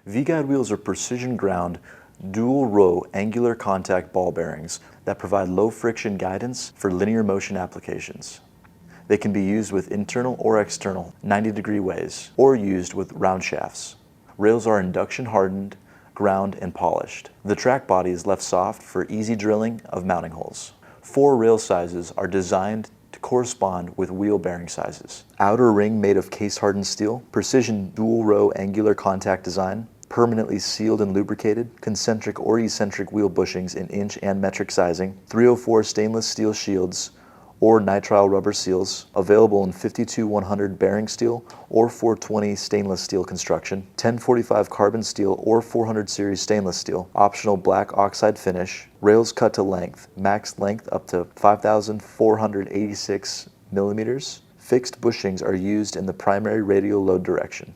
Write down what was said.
V-guide wheels are precision ground, dual row angular contact ball bearings that provide low friction guidance for linear motion applications. They can be used with internal or external 90-degree ways, or used with round shafts. Rails are induction hardened, ground, and polished. The track body is left soft for easy drilling of mounting holes. 4 rail sizes are designed to correspond with wheel bearing sizes. Outer ring made of case-hardened steel, precision dual-row angular contact design, permanently sealed and lubricated, concentric or eccentric wheel bushings in inch and metric sizing, 304 stainless steel shields or nitrile rubber seals, available in 52-100 bearing steel or 420 stainless steel construction, 1045 carbon steel or 400 series stainless steel, optional black oxide finish, rails cut to length, max length up to 5,486 millimeters. Fixed bushings are used in the primary radial load direction.